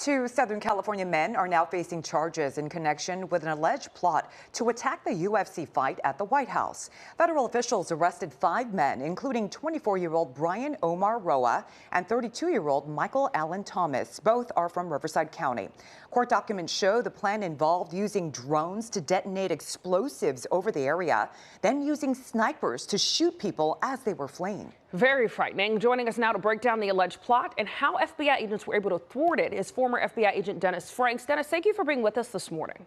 Two Southern California men are now facing charges in connection with an alleged plot to attack the UFC fight at the White House. Federal officials arrested 5 men, including 24-year-old Brian Omar Roa and 32-year-old Michael Allen Thomas. Both are from Riverside County. Court documents show the plan involved using drones to detonate explosives over the area, then using snipers to shoot people as they were fleeing. Very frightening. Joining us now to break down the alleged plot and how FBI agents were able to thwart it is former FBI agent Dennis Franks. Dennis, thank you for being with us this morning.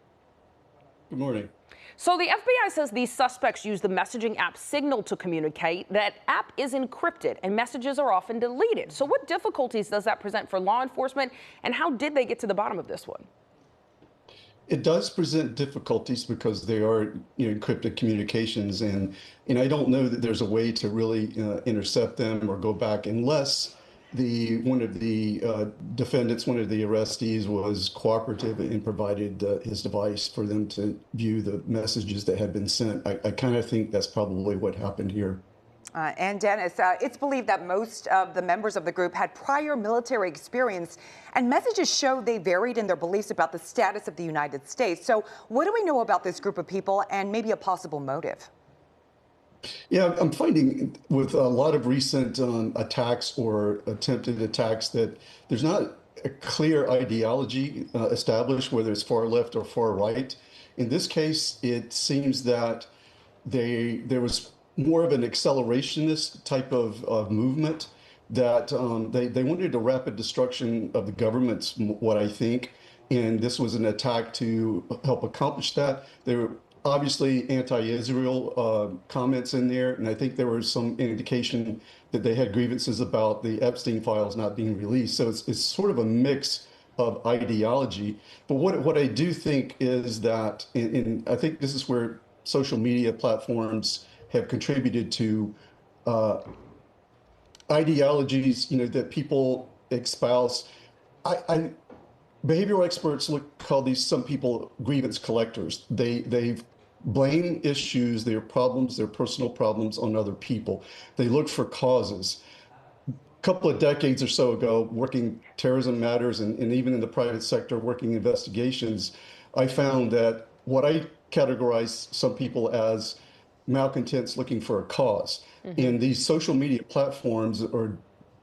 Good morning. So the FBI says these suspects used the messaging app Signal to communicate. That app is encrypted and messages are often deleted. So what difficulties does that present for law enforcement, and how did they get to the bottom of this one? It does present difficulties because they are, encrypted communications, and I don't know that there's a way to really intercept them or go back unless one of the defendants, one of the arrestees, was cooperative and provided his device for them to view the messages that had been sent. I kind of think that's probably what happened here. And Dennis, it's believed that most of the members of the group had prior military experience, and messages show they varied in their beliefs about the status of the United States. So what do we know about this group of people and maybe a possible motive? Yeah, I'm finding with a lot of recent attacks or attempted attacks that there's not a clear ideology established, whether it's far left or far right. In this case, it seems that there was more of an accelerationist type of movement, that they wanted a rapid destruction of the government's what I think, and this was an attack to help accomplish that. There were obviously anti-Israel comments in there, and I think there was some indication that they had grievances about the Epstein files not being released. So it's sort of a mix of ideology. But what I do think is that, and I think this is where social media platforms have contributed to ideologies, that people espouse. Behavioral experts call some people grievance collectors. They blame issues, their problems, their personal problems on other people. They look for causes. A couple of decades or so ago, working terrorism matters and even in the private sector, working investigations, I found that what I categorize some people as malcontents looking for a cause. And these social media platforms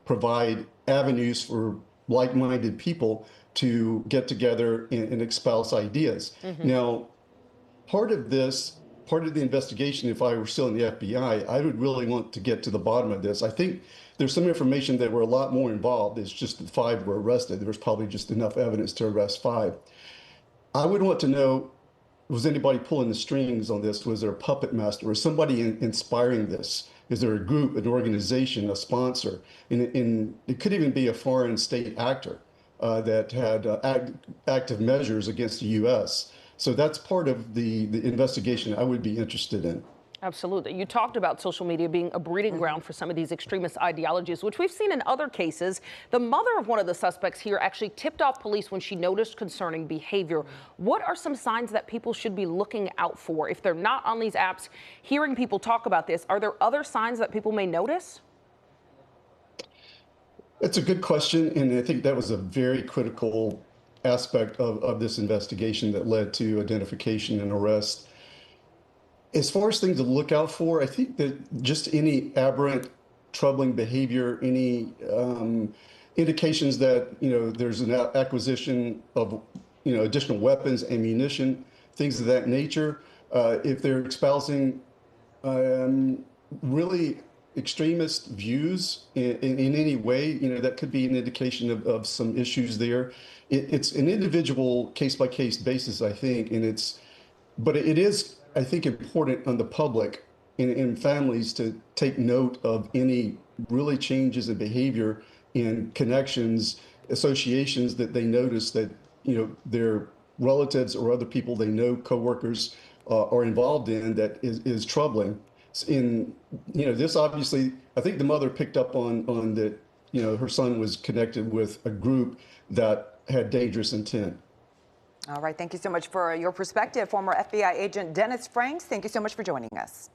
provide avenues for like-minded people to get together and espouse ideas. Now, part of the investigation, if I were still in the FBI, I would really want to get to the bottom of this. I think there's some information that were a lot more involved. It's just that 5 were arrested. There was probably just enough evidence to arrest 5. I would want to know, was anybody pulling the strings on this? Was there a puppet master? Was somebody inspiring this? Is there a group, an organization, a sponsor? And it could even be a foreign state actor that had active measures against the U.S. So that's part of the investigation I would be interested in. Absolutely. You talked about social media being a breeding ground for some of these extremist ideologies, which we've seen in other cases. The mother of one of the suspects here actually tipped off police when she noticed concerning behavior. What are some signs that people should be looking out for? If they're not on these apps, hearing people talk about this, are there other signs that people may notice? It's a good question, and I think that was a very critical aspect of this investigation that led to identification and arrest. As far as things to look out for, I think that just any aberrant, troubling behavior, any indications that there's an acquisition of additional weapons, ammunition, things of that nature. If they're espousing really extremist views in any way, that could be an indication of some issues there. It's an individual case-by-case basis, I think, but it is, I think, important on the public and families to take note of any really changes in behavior and connections, associations that they notice that their relatives or other people they know, coworkers, are involved in that is troubling. This obviously, I think the mother picked up on that. Her son was connected with a group that had dangerous intent. All right. Thank you so much for your perspective. Former FBI agent Dennis Franks, thank you so much for joining us.